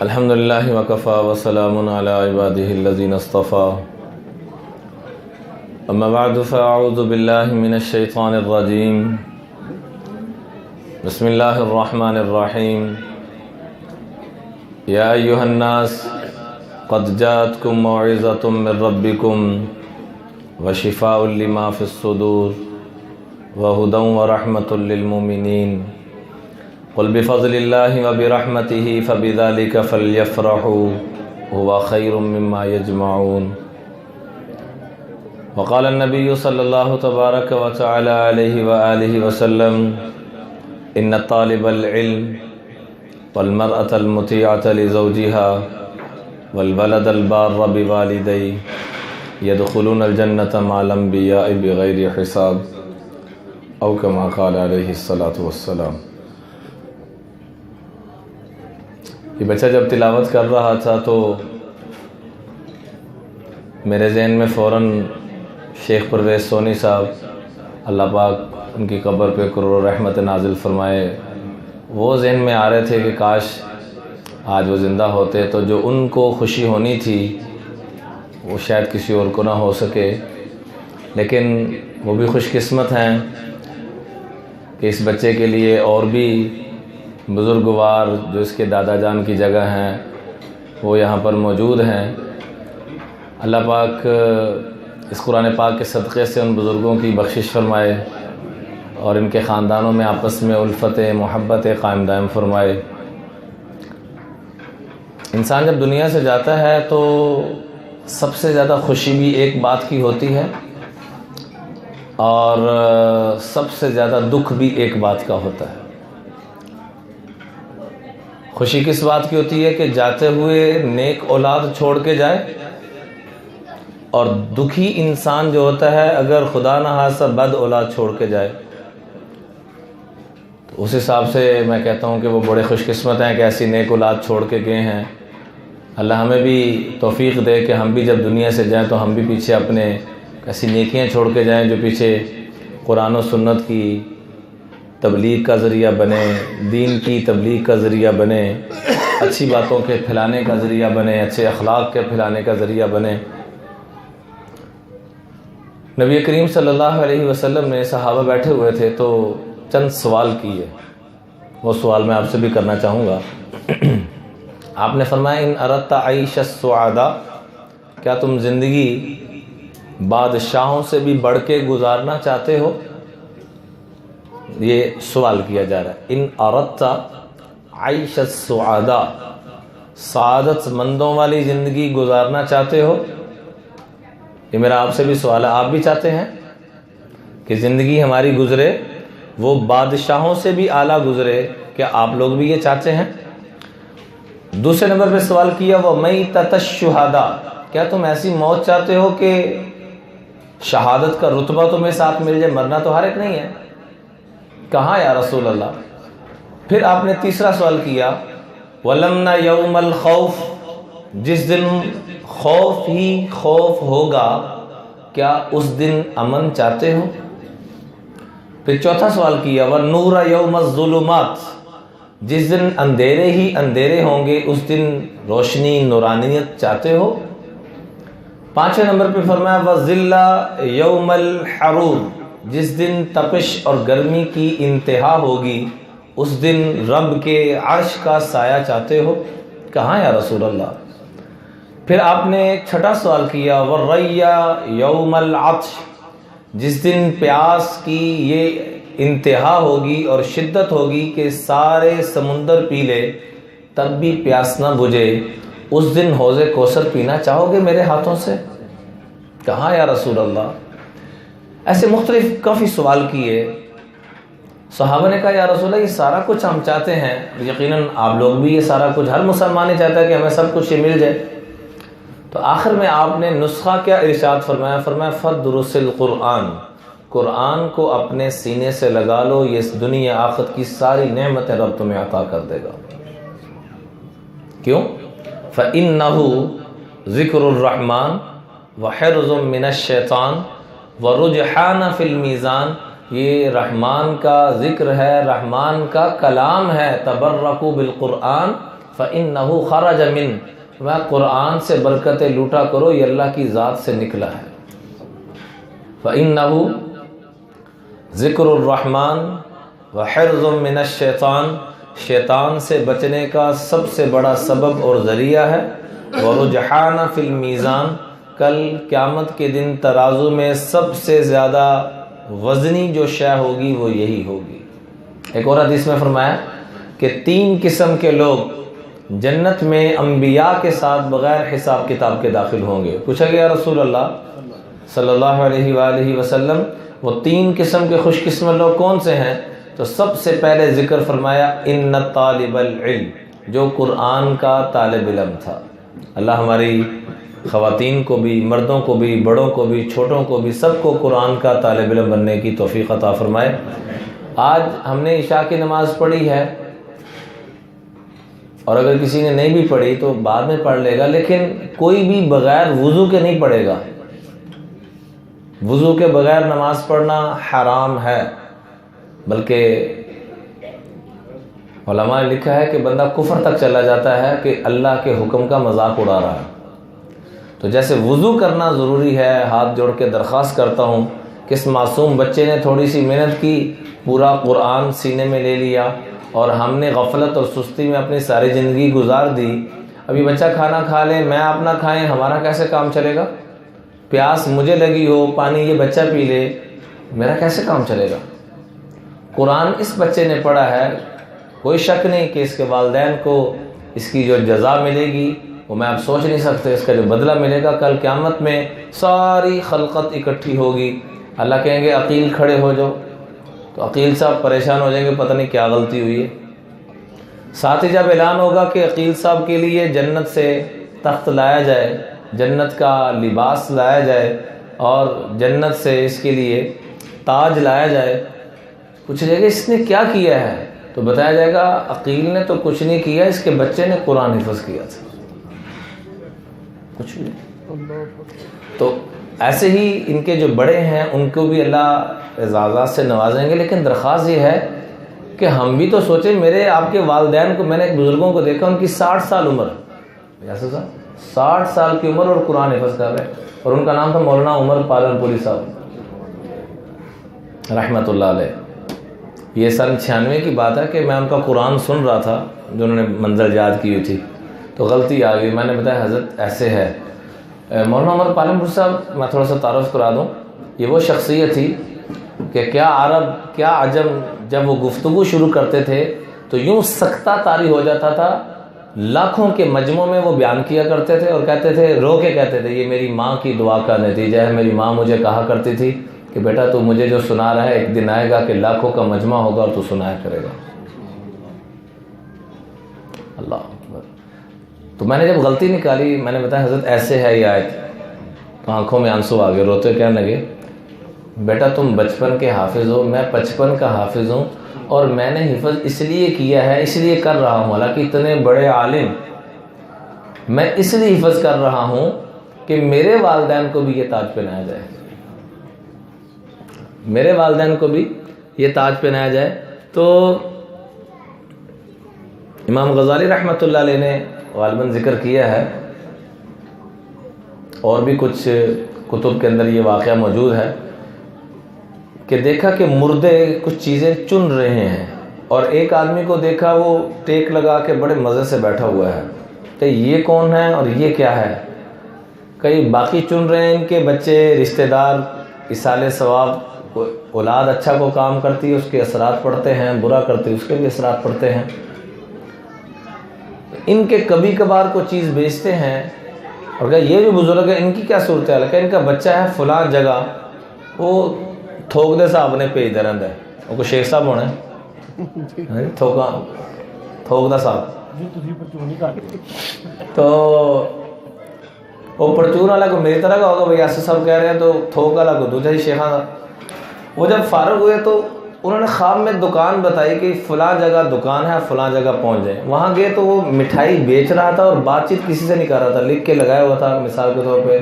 الحمد للہ وکفا وسلام علی عبادہ الذین اصطفیٰ اما بعد فاعوذ باللہ من الشیطان الرجیم بسم اللہ الرحمن الرحیم یا ایہا الناس قد جاءتکم موعظۃ من ربکم وشفاء لما فی الصدور وہدی ورحمۃ للمؤمنین قل بفضل اللہ وبرحمتہ فبذلک فلیفرحوا هو خیر مما یجمعون وقال النبی صلی اللہ تبارک وتعالی علیہ وآلہ وسلم ان طالب العلم والمرأة المطیعة لزوجها والولد البار بوالدیه يدخلون الجنة مع الانبیاء بغیر حساب او کما قال علیہ الصلاۃ والسلام۔ یہ بچہ جب تلاوت کر رہا تھا تو میرے ذہن میں فوراً شیخ پرویز سونی صاحب اللہ پاک ان کی قبر پہ کروڑ رحمت نازل فرمائے، وہ ذہن میں آ رہے تھے کہ کاش آج وہ زندہ ہوتے تو جو ان کو خوشی ہونی تھی وہ شاید کسی اور کو نہ ہو سکے، لیکن وہ بھی خوش قسمت ہیں کہ اس بچے کے لیے اور بھی بزرگوار جو اس کے دادا جان کی جگہ ہیں وہ یہاں پر موجود ہیں۔ اللہ پاک اس قرآن پاک کے صدقے سے ان بزرگوں کی بخشش فرمائے اور ان کے خاندانوں میں آپس میں الفت محبت قائم دائم فرمائے۔ انسان جب دنیا سے جاتا ہے تو سب سے زیادہ خوشی بھی ایک بات کی ہوتی ہے اور سب سے زیادہ دکھ بھی ایک بات کا ہوتا ہے۔ خوشی کس بات کی ہوتی ہے کہ جاتے ہوئے نیک اولاد چھوڑ کے جائے، اور دکھی انسان جو ہوتا ہے اگر خدا نہ خواستہ بد اولاد چھوڑ کے جائے۔ تو اس حساب سے میں کہتا ہوں کہ وہ بڑے خوش قسمت ہیں کہ ایسی نیک اولاد چھوڑ کے گئے ہیں۔ اللہ ہمیں بھی توفیق دے کہ ہم بھی جب دنیا سے جائیں تو ہم بھی پیچھے اپنے ایسی نیکیاں چھوڑ کے جائیں جو پیچھے قرآن و سنت کی تبلیغ کا ذریعہ بنے، دین کی تبلیغ کا ذریعہ بنے، اچھی باتوں کے پھیلانے کا ذریعہ بنے، اچھے اخلاق کے پھیلانے کا ذریعہ بنے۔ نبی کریم صلی اللہ علیہ وسلم نے صحابہ بیٹھے ہوئے تھے تو چند سوال کیے، وہ سوال میں آپ سے بھی کرنا چاہوں گا۔ آپ نے فرمایا ان اردت عیش السعداء، کیا تم زندگی بادشاہوں سے بھی بڑھ کے گزارنا چاہتے ہو؟ یہ سوال کیا جا رہا ہے۔ ان اردت عیش السعداء، سعادت مندوں والی زندگی گزارنا چاہتے ہو؟ یہ میرا آپ سے بھی سوال ہے، آپ بھی چاہتے ہیں کہ زندگی ہماری گزرے وہ بادشاہوں سے بھی اعلیٰ گزرے؟ کیا آپ لوگ بھی یہ چاہتے ہیں؟ دوسرے نمبر پہ سوال کیا وَمَيْتَةَ الشُّهَدَاء، کیا تم ایسی موت چاہتے ہو کہ شہادت کا رتبہ تمہیں ساتھ مل جائے؟ مرنا تو ہر ایک نہیں ہے، کہاں یا رسول اللہ؟ پھر آپ نے تیسرا سوال کیا وَلَمْنَ يَوْمَ الْخَوْفِ، جس دن خوف ہی خوف ہوگا کیا اس دن امن چاہتے ہو؟ پھر چوتھا سوال کیا وَالنُّورَ يَوْمَ الظُّلُمَاتِ، جس دن اندھیرے ہی اندھیرے ہوں گے اس دن روشنی نورانیت چاہتے ہو؟ پانچویں نمبر پہ فرمایا وَالظِّلَّ يَوْمَ الْحَرُورِ، جس دن تپش اور گرمی کی انتہا ہوگی اس دن رب کے عرش کا سایہ چاہتے ہو؟ کہاں یا رسول اللہ؟ پھر آپ نے چھٹا سوال کیا وَالرَّيَّ يَوْمَ الْعَطْشِ، جس دن پیاس کی یہ انتہا ہوگی اور شدت ہوگی کہ سارے سمندر پی لے تب بھی پیاس نہ بجھے، اس دن حوض کوثر پینا چاہو گے میرے ہاتھوں سے؟ کہاں یا رسول اللہ؟ ایسے مختلف کافی سوال کیے۔ صحابہ نے کہا یا رسول اللہ یہ سارا کچھ ہم چاہتے ہیں، یقیناً آپ لوگ بھی یہ سارا کچھ، ہر مسلمان ہی چاہتا ہے کہ ہمیں سب کچھ یہ مل جائے۔ تو آخر میں آپ نے نسخہ کیا ارشاد فرمایا؟ فرمایا فَدْرُسِ الْقُرْآنِ، قرآن کو اپنے سینے سے لگا لو، یہ اس دنیا آخرت کی ساری نعمتیں رب تمہیں عطا کر دے گا۔ کیوں؟ فَإِنَّهُ ذِكْرُ الرَّحْمَنِ وَحِرْزٌ مِّنَ الشَّيْطَانِ وَرُجْحَانَ فِي الْمِيزَانِ، یہ رحمان کا ذکر ہے، رحمان کا کلام ہے۔ تبرکوا بالقرآن فإنہ خرج من، میں قرآن سے برکتیں لوٹا کرو، یہ اللہ کی ذات سے نکلا ہے۔ فإنہ ذکر الرحمن وحرز من الشیطان، شیطان سے بچنے کا سب سے بڑا سبب اور ذریعہ ہے۔ ورجحان فی المیزان، کل قیامت کے دن ترازو میں سب سے زیادہ وزنی جو شے ہوگی وہ یہی ہوگی۔ ایک اور حدیث میں فرمایا کہ 3 قسم کے لوگ جنت میں انبیاء کے ساتھ بغیر حساب کتاب کے داخل ہوں گے۔ پوچھا گیا رسول اللہ صلی اللہ علیہ وآلہ وسلم وہ 3 قسم کے خوش قسمت لوگ کون سے ہیں؟ تو سب سے پہلے ذکر فرمایا ان طالب العلم، جو قرآن کا طالب علم تھا۔ اللہ ہماری خواتین کو بھی، مردوں کو بھی، بڑوں کو بھی، چھوٹوں کو بھی، سب کو قرآن کا طالب علم بننے کی توفیق عطا فرمائے۔ آج ہم نے عشاء کی نماز پڑھی ہے، اور اگر کسی نے نہیں بھی پڑھی تو بعد میں پڑھ لے گا، لیکن کوئی بھی بغیر وضو کے نہیں پڑھے گا۔ وضو کے بغیر نماز پڑھنا حرام ہے، بلکہ علماء نے لکھا ہے کہ بندہ کفر تک چلا جاتا ہے کہ اللہ کے حکم کا مذاق اڑا رہا ہے۔ تو جیسے وضو کرنا ضروری ہے، ہاتھ جوڑ کے درخواست کرتا ہوں کہ اس معصوم بچے نے تھوڑی سی محنت کی، پورا قرآن سینے میں لے لیا، اور ہم نے غفلت اور سستی میں اپنی ساری زندگی گزار دی۔ ابھی بچہ کھانا کھا لے، میں اپنا کھائیں، ہمارا کیسے کام چلے گا؟ پیاس مجھے لگی ہو، پانی یہ بچہ پی لے، میرا کیسے کام چلے گا؟ قرآن اس بچے نے پڑھا ہے، کوئی شک نہیں کہ اس کے والدین کو اس کی جو جزا ملے گی وہ میں اب سوچ نہیں سکتے، اس کا جو بدلہ ملے گا کل قیامت میں ساری خلقت اکٹھی ہوگی، اللہ کہیں گے عقیل کھڑے ہو جاؤ، تو عقیل صاحب پریشان ہو جائیں گے، پتہ نہیں کیا غلطی ہوئی ہے۔ ساتھ ہی جب اعلان ہوگا کہ عقیل صاحب کے لیے جنت سے تخت لایا جائے، جنت کا لباس لایا جائے، اور جنت سے اس کے لیے تاج لایا جائے، پوچھا جائے گا اس نے کیا کیا ہے؟ تو بتایا جائے گا عقیل نے تو کچھ نہیں کیا، اس کے بچے نے قرآن حفظ کیا تھا، کچھ نہیں۔ تو ایسے ہی ان کے جو بڑے ہیں ان کو بھی اللہ اعزازات سے نوازیں گے، لیکن درخواست یہ ہے کہ ہم بھی تو سوچیں۔ میرے آپ کے والدین کو، میں نے ایک بزرگوں کو دیکھا، ان کی 60 سال عمر، یاسر صاحب 60 سال کی عمر اور قرآن حفظ کر رہے ہیں، اور ان کا نام تھا مولانا عمر پالن پوری صاحب رحمۃ اللہ علیہ۔ یہ سن 96 کی بات ہے کہ میں ان کا قرآن سن رہا تھا جو انہوں نے منزل یاد کی ہوئی تھی، تو غلطی آ گئی، میں نے بتایا حضرت ایسے ہے۔ مولانا عمر پالن پوری صاحب، میں تھوڑا سا تعارف کرا دوں، یہ وہ شخصیت تھی کہ کیا عرب کیا عجم، جب وہ گفتگو شروع کرتے تھے تو یوں سکتہ طاری ہو جاتا تھا، لاکھوں کے مجموع میں وہ بیان کیا کرتے تھے اور کہتے تھے، رو کے کہتے تھے، یہ میری ماں کی دعا کا نتیجہ ہے۔ میری ماں مجھے کہا کرتی تھی کہ بیٹا تو مجھے جو سنا رہا ہے ایک دن آئے گا کہ لاکھوں کا مجمع ہوگا اور تو سنایا کرے گا۔ اللہ اکبر۔ تو میں نے جب غلطی نکالی، میں نے بتایا حضرت ایسے ہے یہ آیت، تو آنکھوں میں آنسو آ گئے، روتے کہنے لگے بیٹا تم بچپن کے حافظ ہو، میں 55 کا حافظ ہوں، اور میں نے حفظ اس لیے کیا ہے، اس لیے کر رہا ہوں، حالانکہ اتنے بڑے عالم، میں اس لیے حفظ کر رہا ہوں کہ میرے والدین کو بھی یہ تاج پہنایا جائے، میرے والدین کو بھی یہ تاج پہنایا جائے۔ تو امام غزالی رحمۃ اللہ علیہ نے غالباً ذکر کیا ہے، اور بھی کچھ کتب کے اندر یہ واقعہ موجود ہے کہ دیکھا کہ مردے کچھ چیزیں چن رہے ہیں، اور ایک آدمی کو دیکھا وہ ٹیک لگا کے بڑے مزے سے بیٹھا ہوا ہے کہ یہ کون ہے اور یہ کیا ہے۔ کئی باقی چن رہے ہیں، ان کے بچے، رشتہ دار، ایصال ثواب، اولاد اچھا کو کام کرتی ہے اس کے اثرات پڑتے ہیں، برا کرتی ہے اس کے بھی اثرات پڑتے ہیں۔ ان کے کبھی کبھار کو چیز بیچتے ہیں، اور یہ جو بزرگ ہے ان کی کیا صورتحال ہے کہ ان کا بچہ ہے فلاں جگہ، وہ تھوک دے صاحب نے پیج درند ہے، وہ کو شیخ صاحب ہونا ہے، تھوک دا صاحب، تو وہ پرچون والا کو میری طرح کا ہوگا، بھائی یاسر صاحب کہہ رہے ہیں تو تھوک والا کو دوسرا ہی شیخاں تھا۔ وہ جب فارغ ہوئے تو انہوں نے خواب میں دکان بتائی کہ فلاں جگہ دکان ہے، فلاں جگہ پہنچ جائیں۔ وہاں گئے تو وہ مٹھائی بیچ رہا تھا اور بات چیت کسی سے نہیں کر رہا تھا، لکھ کے لگایا ہوا تھا، مثال کے طور پہ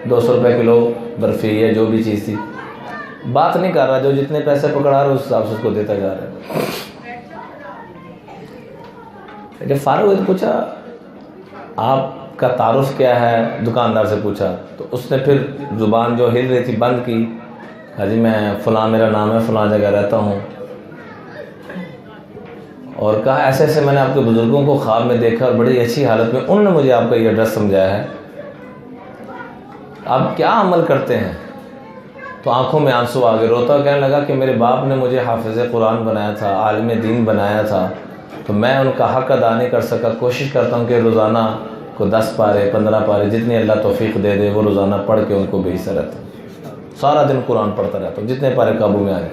200 روپے کلو برفی یا جو بھی چیز تھی، بات نہیں کر رہا، جو جتنے پیسے پکڑا رہا اس حساب سے اس کو دیتا جا رہا ہے۔ جب فارغ ہوئے تو پوچھا آپ کا تعارف کیا ہے، دکاندار سے پوچھا تو اس نے پھر زبان جو ہل رہی تھی بند کی، ہاں جی میں فلاں میرا نام ہے، فلاں جگہ رہتا ہوں، اور کہا ایسے ایسے میں نے آپ کے بزرگوں کو خواب میں دیکھا اور بڑی اچھی حالت میں انہوں نے مجھے آپ کا یہ ایڈریس سمجھایا ہے، آپ کیا عمل کرتے ہیں؟ تو آنکھوں میں آنسو آ گئے، روتا کہنے لگا کہ میرے باپ نے مجھے حافظ قرآن بنایا تھا، عالم دین بنایا تھا، تو میں ان کا حق ادا نہیں کر سکا، کوشش کرتا ہوں کہ روزانہ کو 10 پارے 15 پارے جتنی اللہ توفیق دے دے وہ روزانہ پڑھ کے ان کو بھیجتا رہتا ہوں، سارا دن قرآن پڑھتا رہتا ہوں جتنے پارے قابو میں آئے۔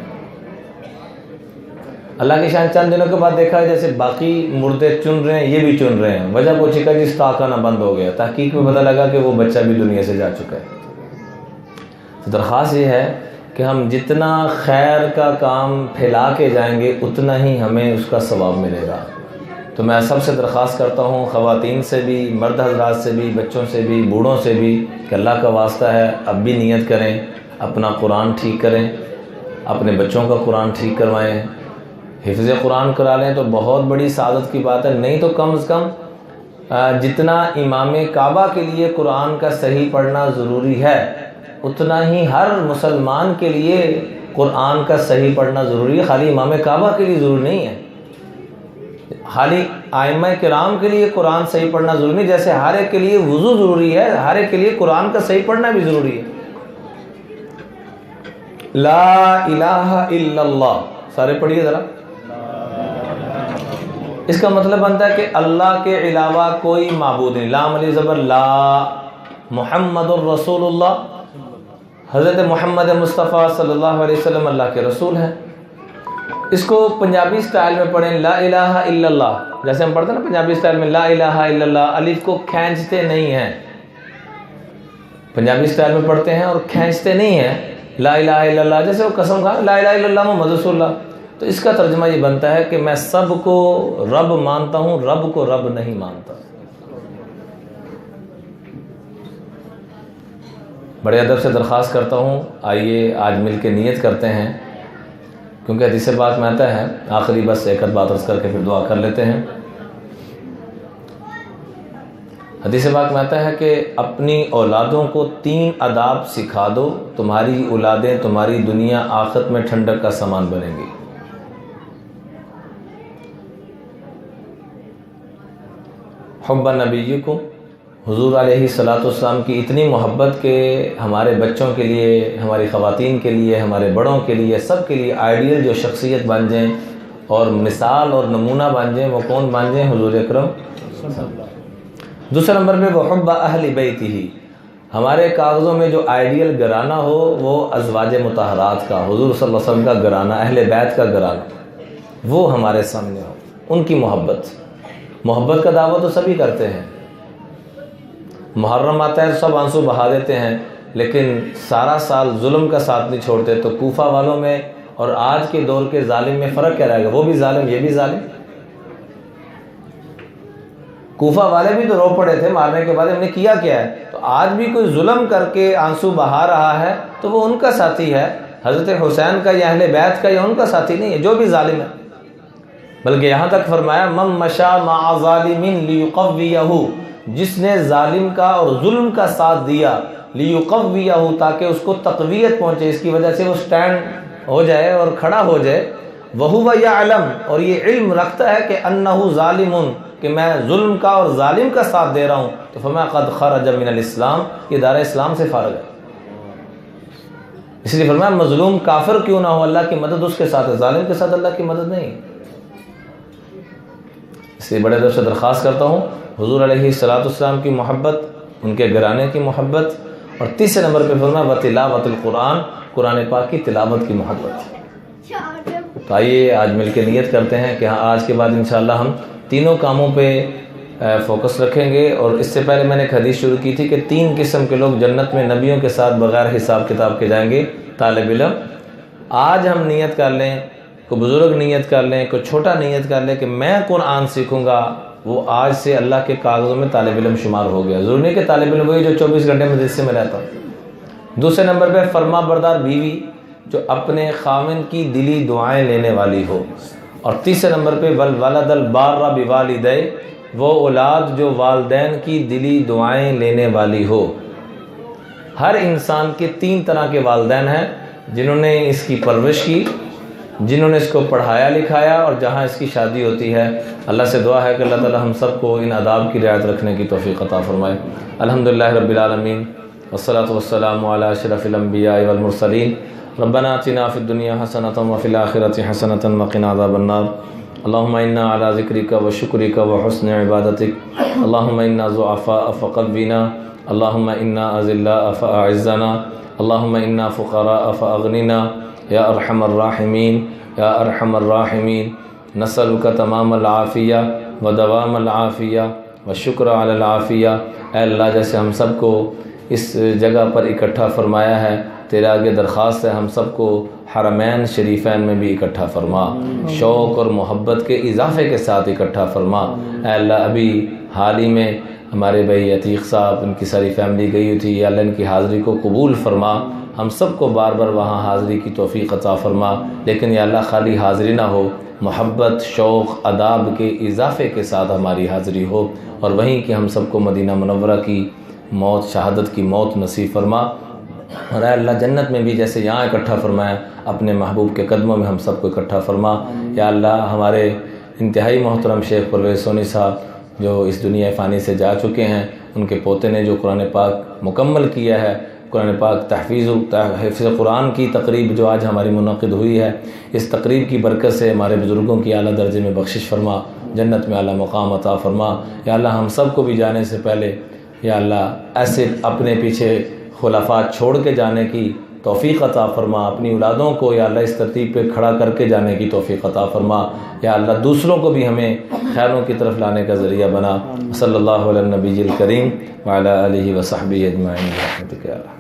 اللہ کی شان چند دنوں کے بعد دیکھا ہے جیسے باقی مردے چن رہے ہیں یہ بھی چن رہے ہیں، وجہ پوچھی کا جی اسٹاک آنا بند ہو گیا، تحقیق میں پتہ لگا کہ وہ بچہ بھی دنیا سے جا چکا ہے۔ تو درخواست یہ ہے کہ ہم جتنا خیر کا کام پھیلا کے جائیں گے اتنا ہی ہمیں اس کا ثواب ملے گا۔ تو میں سب سے درخواست کرتا ہوں، خواتین سے بھی، مرد حضرات سے بھی، بچوں سے بھی، بوڑھوں سے بھی، کہ اللہ کا واسطہ ہے اب بھی نیت کریں، اپنا قرآن ٹھیک کریں، اپنے بچوں کا قرآن ٹھیک کروائیں، حفظ قرآن کرا لیں تو بہت بڑی سعادت کی بات ہے، نہیں تو کم از کم جتنا امام کعبہ کے لیے قرآن کا صحیح پڑھنا ضروری ہے اتنا ہی ہر مسلمان کے لیے قرآن کا صحیح پڑھنا ضروری ہے، خالی امام کعبہ کے لیے ضروری نہیں ہے، خالی ائمہ کرام کے لیے قرآن صحیح پڑھنا ضروری نہیں، جیسے ہر ایک کے لیے وضو ضروری ہے ہر ایک کے لیے قرآن کا صحیح پڑھنا بھی ضروری ہے۔ لا الہ الا اللہ، سارے پڑھیے ذرا۔ اس کا مطلب بنتا ہے کہ اللہ کے علاوہ کوئی معبود نہیں، لام علی زبر لا، محمد الرسول اللہ، حضرت محمد مصطفیٰ صلی اللہ علیہ وسلم اللہ کے رسول ہیں۔ اس کو پنجابی سٹائل میں پڑھیں، لا الہ الا اللہ، جیسے ہم پڑھتے ہیں نا پنجابی سٹائل میں لا الہ الا اللہ، الف کو کھینچتے نہیں ہیں، پنجابی سٹائل میں پڑھتے ہیں اور کھینچتے نہیں ہیں، لا الہ الا اللہ، جیسے وہ قسم کھا لا الہ الا اللہ محمد رسول اللہ، تو اس کا ترجمہ یہ بنتا ہے کہ میں سب کو رب مانتا ہوں، رب کو رب نہیں مانتا۔ بڑے ادب سے درخواست کرتا ہوں آئیے آج مل کے نیت کرتے ہیں، کیونکہ حدیث پاک میں آتا ہے، آخری بس ایک آدھ بات عرض کر کے پھر دعا کر لیتے ہیں۔ حدیث پاک میں آتا ہے کہ اپنی اولادوں کو 3 آداب سکھا دو، تمہاری اولادیں تمہاری دنیا آخرت میں ٹھنڈک کا سامان بنیں گی۔ حب نبیکم، حضور علیہ الصلاۃ والسلام کی اتنی محبت کہ ہمارے بچوں کے لیے، ہماری خواتین کے لیے، ہمارے بڑوں کے لیے، سب کے لیے آئیڈیل جو شخصیت بن جائیں اور مثال اور نمونہ بن جائیں، وہ کون بن جائیں؟ حضور اکرم۔ دوسرے نمبر پہ وہ حب اہل بیتہ، ہمارے کاغذوں میں جو آئیڈیل گھرانہ ہو وہ ازواج مطہرات کا، حضور صلی اللہ علیہ وسلم کا گھرانہ، اہل بیت کا گھرانہ، وہ ہمارے سامنے ہو، ان کی محبت کا دعویٰ تو سبھی کرتے ہیں، محرم آتا ہے سب آنسو بہا دیتے ہیں، لیکن سارا سال ظلم کا ساتھ نہیں چھوڑتے، تو کوفہ والوں میں اور آج کے دور کے ظالم میں فرق کیا رہے گا؟ وہ بھی ظالم یہ بھی ظالم۔ کوفہ والے بھی تو رو پڑے تھے مارنے کے بعد، ہم نے کیا کیا ہے؟ تو آج بھی کوئی ظلم کر کے آنسو بہا رہا ہے تو وہ ان کا ساتھی ہے، حضرت حسین کا یا اہل بیت کا یا ان کا ساتھی نہیں ہے، جو بھی ظالم ہے۔ بلکہ یہاں تک فرمایا من مشا مع ظالم لیقویہ، جس نے ظالم کا اور ظلم کا ساتھ دیا، لیقویہ، تاکہ اس کو تقویت پہنچے، اس کی وجہ سے وہ سٹینڈ ہو جائے اور کھڑا ہو جائے، وہو یعلم، اور یہ علم رکھتا ہے کہ انہ ظالم، کہ میں ظلم کا اور ظالم کا ساتھ دے رہا ہوں، تو فما قد خرج من الاسلام، یہ دار اسلام سے فارغ ہے۔ اس لیے فرمایا مظلوم کافر کیوں نہ ہو، اللہ کی مدد اس کے ساتھ ہے، ظالم کے ساتھ اللہ کی مدد نہیں۔ اس لیے بڑے دل سے درخواست کرتا ہوں حضور علیہ الصلاۃ والسلام کی محبت، ان کے گھرانے کی محبت، اور تیسرے نمبر پہ فرمایا وتلاوت القرآن، قرآن پاک کی تلاوت کی محبت۔ تو آئیے آج مل کے نیت کرتے ہیں کہ ہاں آج کے بعد انشاءاللہ ہم تینوں کاموں پہ فوکس رکھیں گے۔ اور اس سے پہلے میں نے ایک حدیث شروع کی تھی کہ 3 قسم کے لوگ جنت میں نبیوں کے ساتھ بغیر حساب کتاب کے جائیں گے، طالب علم۔ آج ہم نیت کر لیں، کوئی بزرگ نیت کر لیں، کوئی چھوٹا نیت کر لیں کہ میں قرآن سیکھوں گا، وہ آج سے اللہ کے کاغذوں میں طالب علم شمار ہو گیا۔ ضروری نہیں کہ طالب علم وہی جو 24 گھنٹے مدرسے میں رہتا۔ دوسرے نمبر پہ فرما بردار بیوی جو اپنے خاوند کی دلی دعائیں لینے والی ہو، اور تیسرے نمبر پہ والولد البار بوالدہ، وہ اولاد جو والدین کی دلی دعائیں لینے والی ہو۔ ہر انسان کے 3 طرح کے والدین ہیں، جنہوں نے اس کی پرورش کی، جنہوں نے اس کو پڑھایا لکھایا، اور جہاں اس کی شادی ہوتی ہے۔ اللہ سے دعا ہے کہ اللہ تعالی ہم سب کو ان آداب کی رعایت رکھنے کی توفیق عطا فرمائے۔ الحمدللہ رب العالمین، والصلاة والسلام علی اشرف الانبیاء والمرسلین۔ ربنا آتنا فی الدنیا حسنۃ وفی الآخرۃ حسنۃ وقنا عذاب النار۔ اللہم انا علی ذکرک وشکرک وحسن عبادتک، اللہم انا ضعفاء فقونا، اللہم انا اذلاء فاعزنا، اللہم انا فقراء فاغننا، یا ارحم الراحمین یا ارحم الراحمین۔ نسألک تمام العافیہ و دوام العافیہ و شکر علی العافیہ۔ اے اللہ، جیسے ہم سب کو اس جگہ پر اکٹھا فرمایا ہے، تیرے آگے درخواست ہے ہم سب کو حرمین شریفین میں بھی اکٹھا فرما، شوق اور محبت کے اضافے کے ساتھ اکٹھا فرما۔ اے اللہ، ابھی حال ہی میں ہمارے بھائی عتیق صاحب، ان کی ساری فیملی گئی ہوئی تھی، یا اللہ ان کی حاضری کو قبول فرما، ہم سب کو بار بار وہاں حاضری کی توفیق عطا فرما، لیکن یا اللہ خالی حاضری نہ ہو، محبت، شوق، اداب کے اضافے کے ساتھ ہماری حاضری ہو، اور وہیں کہ ہم سب کو مدینہ منورہ کی موت، شہادت کی موت نصیب فرما۔ اور اے اللہ، جنت میں بھی جیسے یہاں اکٹھا فرمایا، اپنے محبوب کے قدموں میں ہم سب کو اکٹھا فرما۔ یا اللہ، ہمارے انتہائی محترم شیخ پرویز سونی صاحب جو اس دنیا فانی سے جا چکے ہیں، ان کے پوتے نے جو قرآن پاک مکمل کیا ہے، قرآن پاک حفظ قرآن کی تقریب جو آج ہماری منعقد ہوئی ہے، اس تقریب کی برکت سے ہمارے بزرگوں کی اعلیٰ درجے میں بخشش فرما، جنت میں اعلیٰ مقام عطا فرما۔ یا اللہ، ہم سب کو بھی جانے سے پہلے یا اللہ ایسے اپنے پیچھے خلفاء چھوڑ کے جانے کی توفیق عطا فرما، اپنی اولادوں کو یا اللہ اس ترتیب پہ کھڑا کر کے جانے کی توفیق عطا فرما۔ یا اللہ، دوسروں کو بھی ہمیں خیروں کی طرف لانے کا ذریعہ بنا۔ صلی اللہ علی النبی الکریم وعلی آلہ وصحبہ اجمعین برحمتک یا ارحم۔